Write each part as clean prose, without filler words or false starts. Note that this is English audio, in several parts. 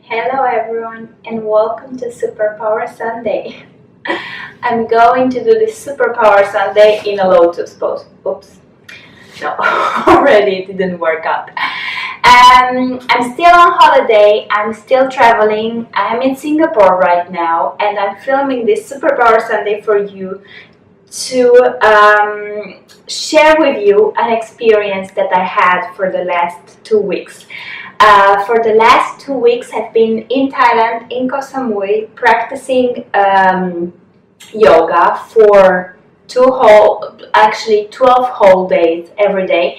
Hello everyone and welcome to Superpower Sunday. I'm going to do this Superpower Sunday in a lotus pose. Oops. No, already it didn't work out. I'm still on holiday, I'm still traveling, I'm in Singapore right now and I'm filming this Superpower Sunday for you to share with you an experience that I had for the last 2 weeks. For the last 2 weeks I've been in Thailand, in Koh Samui, practicing yoga for 12 whole days every day.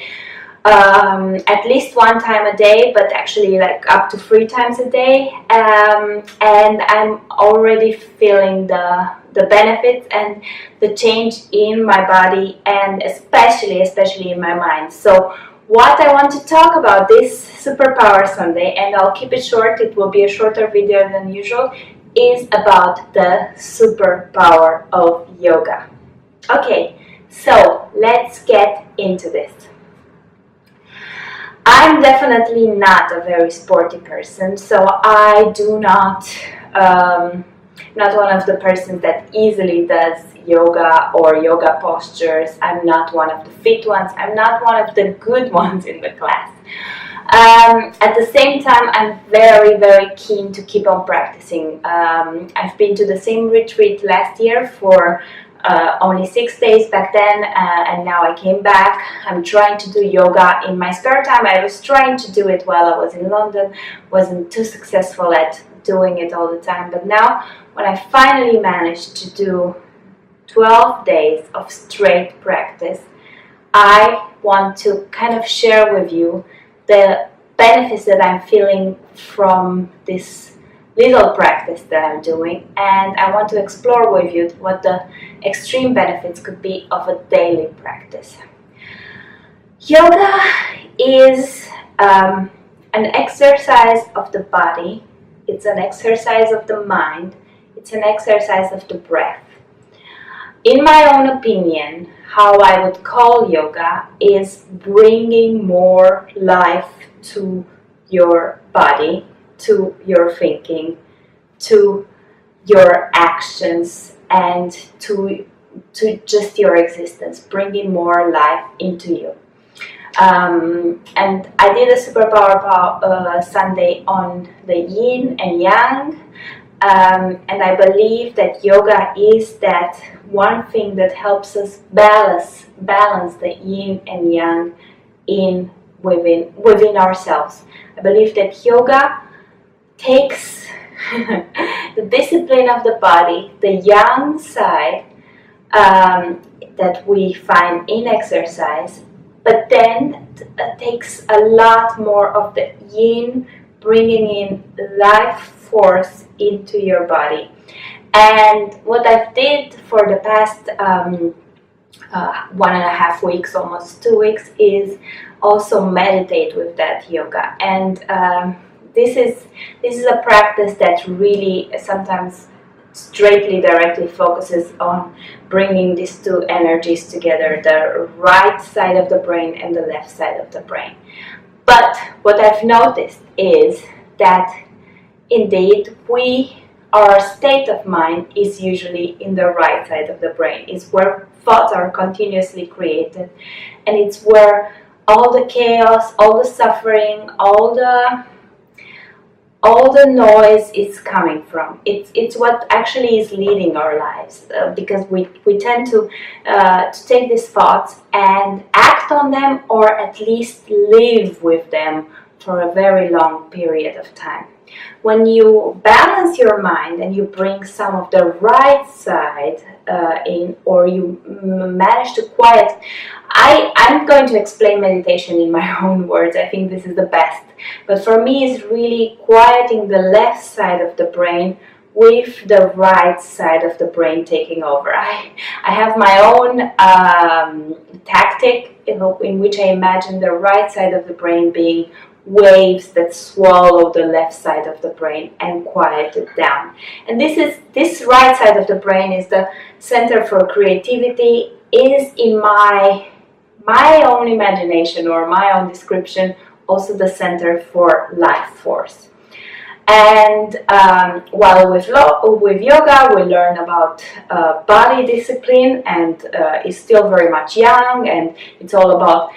At least one time a day, but actually like up to 3 times a day, and I'm already feeling the benefits and the change in my body and especially in my mind. So what I want to talk about this Superpower Sunday, and I'll keep it short, it will be a shorter video than usual, is about the superpower of yoga. Okay, so let's get into this. I'm definitely not a very sporty person, so I do not one of the persons that easily does yoga or yoga postures. I'm not one of the fit ones. I'm not one of the good ones in the class. At the same time, I'm very keen to keep on practicing. I've been to the same retreat last year for only 6 days back then, and now I came back. I'm trying to do yoga in my spare time. I was trying to do it while I was in London, wasn't too successful at doing it all the time, but now when I finally managed to do 12 days of straight practice, I want to kind of share with you the benefits that I'm feeling from this little practice that I'm doing, and I want to explore with you what the extreme benefits could be of a daily practice. Yoga is an exercise of the body, it's an exercise of the mind, it's an exercise of the breath. In my own opinion, how I would call yoga is bringing more life to your body, to your thinking, to your actions, and to just your existence, bringing more life into you. And I did a Superpower Sunday on the yin and yang, and I believe that yoga is that one thing that helps us balance the yin and yang within ourselves. I believe that yoga takes the discipline of the body, the yang side that we find in exercise, but then takes a lot more of the yin, bringing in life force into your body. And what I did for the past 1.5 weeks, almost 2 weeks, is also meditate with that yoga. And this is a practice that really sometimes directly focuses on bringing these two energies together, the right side of the brain and the left side of the brain. But what I've noticed is that indeed our state of mind is usually in the right side of the brain. It's where thoughts are continuously created, and it's where all the chaos, all the suffering, all the noise is coming from. It's what actually is leading our lives, because we tend to take these thoughts and act on them, or at least live with them for a very long period of time. When you balance your mind and you bring some of the right side in, or you manage to quiet, I'm going to explain meditation in my own words. I think this is the best. But for me, it's really quieting the left side of the brain with the right side of the brain taking over. I have my own tactic in which I imagine the right side of the brain being waves that swallow the left side of the brain and quiet it down. And this right side of the brain is the center for creativity, is in my own imagination or my own description also the center for life force. And while with yoga, we learn about body discipline, and it's still very much young, and it's all about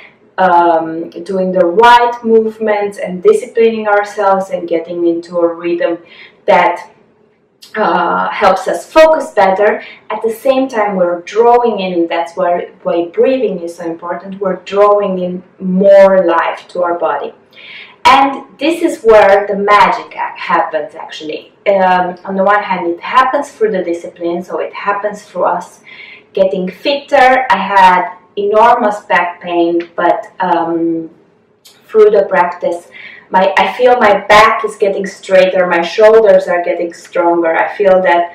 doing the right movements and disciplining ourselves and getting into a rhythm that helps us focus better. At the same time, we're drawing in, that's why breathing is so important, we're drawing in more life to our body. And this is where the magic happens, actually. On the one hand, it happens through the discipline, so it happens through us getting fitter. I had enormous back pain, but through the practice, I feel my back is getting straighter, my shoulders are getting stronger. I feel that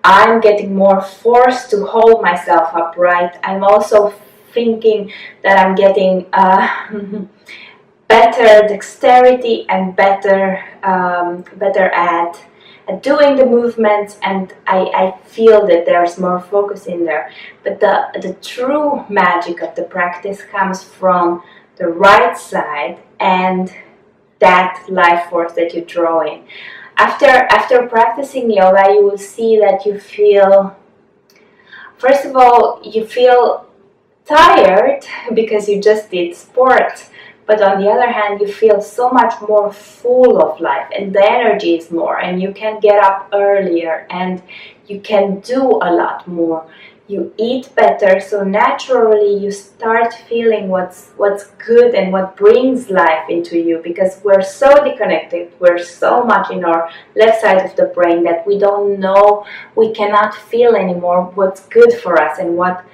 I'm getting more force to hold myself upright. I'm also thinking that I'm getting better dexterity and better at doing the movements, and I feel that there's more focus in there. But the true magic of the practice comes from the right side and that life force that you draw in. After practicing yoga, you will see that you feel, first of all, you feel tired because you just did sports. But on the other hand, you feel so much more full of life, and the energy is more, and you can get up earlier, and you can do a lot more. You eat better, so naturally you start feeling what's good and what brings life into you, because we're so disconnected, we're so much in our left side of the brain that we don't know, we cannot feel anymore what's good for us and what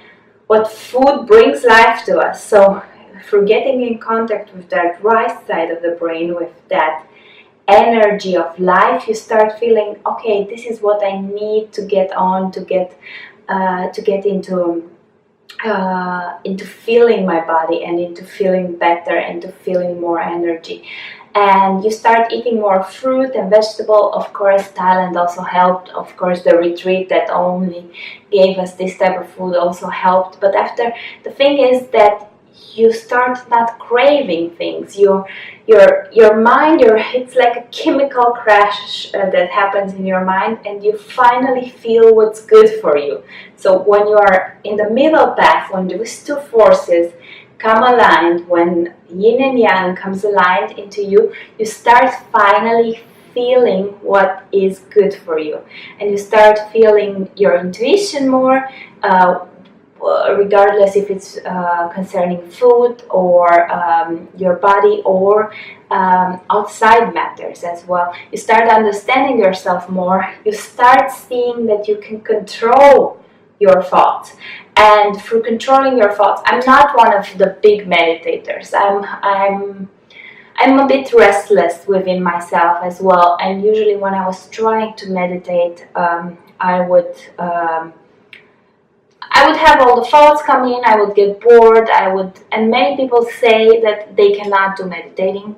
food brings life to us. So through getting in contact with that right side of the brain, with that energy of life, you start feeling, okay, this is what I need to get on, to get into feeling my body and into feeling better and to feeling more energy. And you start eating more fruit and vegetable. Of course, Thailand also helped. Of course, the retreat that only gave us this type of food also helped. But after, the thing is that you start not craving things. Your mind, it's like a chemical crash that happens in your mind, and you finally feel what's good for you. So when you are in the middle path, when those two forces come aligned, when yin and yang comes aligned into you, you start finally feeling what is good for you, and you start feeling your intuition more, regardless if it's concerning food or your body or outside matters as well. You start understanding yourself more. You start seeing that you can control your thoughts, and through controlling your thoughts, I'm not one of the big meditators. I'm a bit restless within myself as well, and usually when I was trying to meditate, I would have all the thoughts come in, I would get bored, and many people say that they cannot do meditating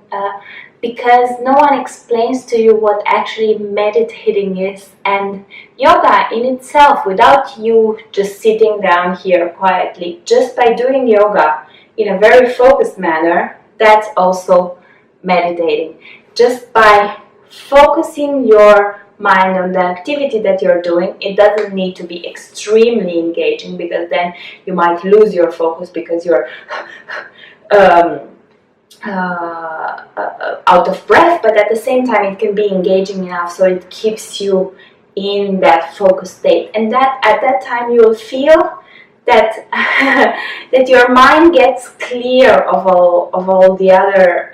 because no one explains to you what actually meditating is. And yoga in itself, without you just sitting down here quietly, just by doing yoga in a very focused manner, that's also meditating. Just by focusing your mind on the activity that you're doing, it doesn't need to be extremely engaging, because then you might lose your focus because you're out of breath, but at the same time it can be engaging enough so it keeps you in that focused state, and that at that time you will feel that that your mind gets clear of all the other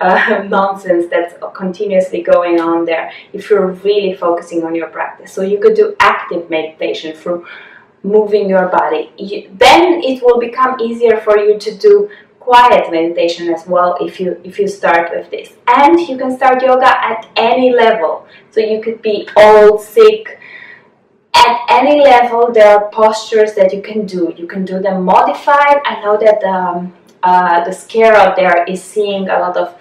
nonsense that's continuously going on there, if you're really focusing on your practice. So you could do active meditation through moving your body. Then it will become easier for you to do quiet meditation as well if you start with this. And you can start yoga at any level. So you could be old, sick. At any level, there are postures that you can do. You can do them modified. I know that the scare out there is seeing a lot of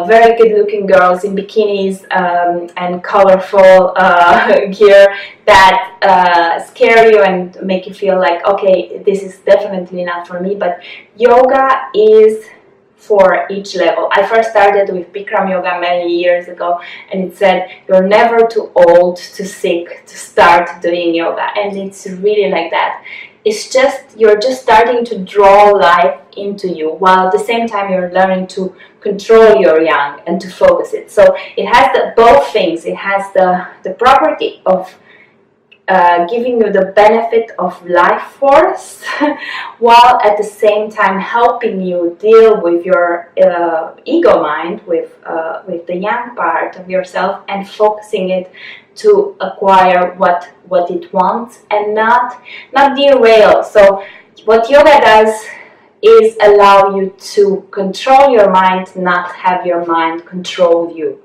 very good-looking girls in bikinis and colorful gear that scare you and make you feel like, okay, this is definitely not for me. But yoga is for each level. I first started with Bikram yoga many years ago, and it said you're never too old, too sick to start doing yoga, and it's really like that. It's just, you're just starting to draw life into you, while at the same time you're learning to control your yang and to focus it. So it has both things. It has the property of giving you the benefit of life force, while at the same time helping you deal with your ego mind, with the yang part of yourself, and focusing it to acquire what it wants and not derail. So what yoga does is allow you to control your mind, not have your mind control you.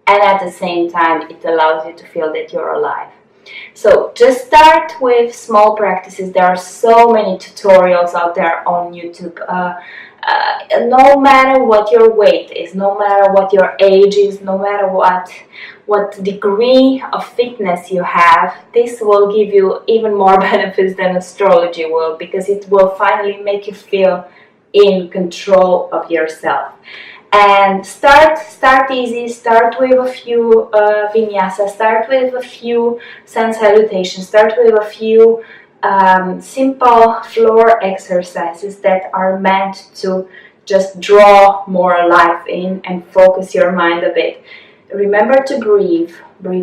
And at the same time, it allows you to feel that you're alive. So just start with small practices. There are so many tutorials out there on YouTube. No matter what your weight is, no matter what your age is, no matter what degree of fitness you have, this will give you even more benefits than astrology will, because it will finally make you feel in control of yourself. And start easy. Start with a few vinyasas. Start with a few sun salutations. Start with a few simple floor exercises that are meant to just draw more life in and focus your mind a bit. Remember to breathe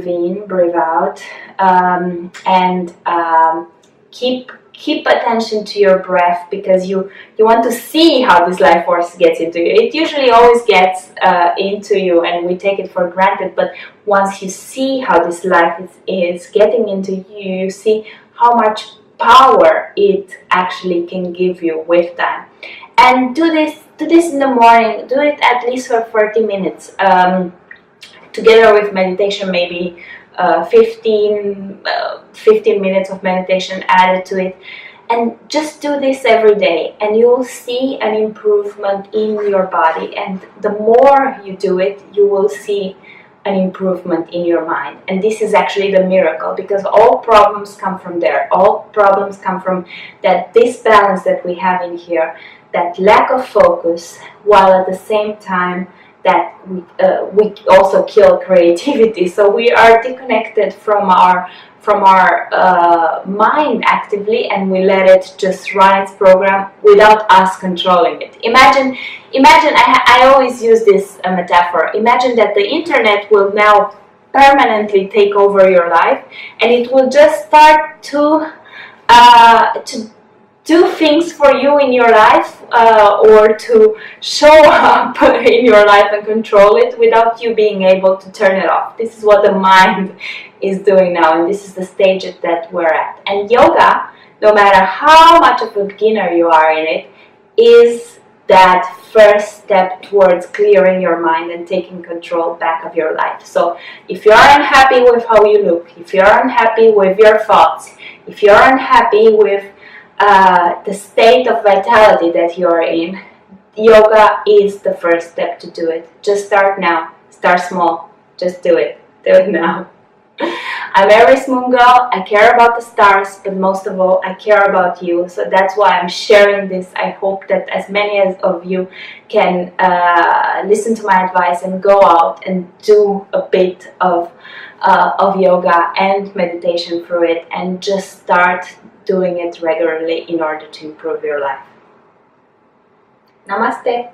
in, breathe out, and keep attention to your breath, because you want to see how this life force gets into you. It usually always gets into you, and we take it for granted, but once you see how this life is getting into you, you see how much power it actually can give you with time. And do this in the morning. Do it at least for 30 minutes, together with meditation, maybe 15 minutes of meditation added to it, and just do this every day, and you'll see an improvement in your body. And the more you do it, you will see an improvement in your mind. And this is actually the miracle, because all problems come from there. All problems come from that disbalance that we have in here, that lack of focus, while at the same time that we also kill creativity. So we are disconnected from our mind actively, and we let it just run its program without us controlling it. Imagine. I always use this metaphor. Imagine that the internet will now permanently take over your life, and it will just start to do things for you in your life, or to show up in your life and control it without you being able to turn it off. This is what the mind is doing now, and this is the stage that we're at. And yoga, no matter how much of a beginner you are in it, is that first step towards clearing your mind and taking control back of your life. So if you're unhappy with how you look, if you're unhappy with your thoughts, if you're unhappy with the state of vitality that you're in, yoga is the first step to do it. Just start now. Start small. Just do it. Do it now. I'm Aries Moon Girl. I care about the stars, but most of all, I care about you. So that's why I'm sharing this. I hope that as many of you can listen to my advice and go out and do a bit of yoga and meditation through it, and just start doing it regularly in order to improve your life. Namaste.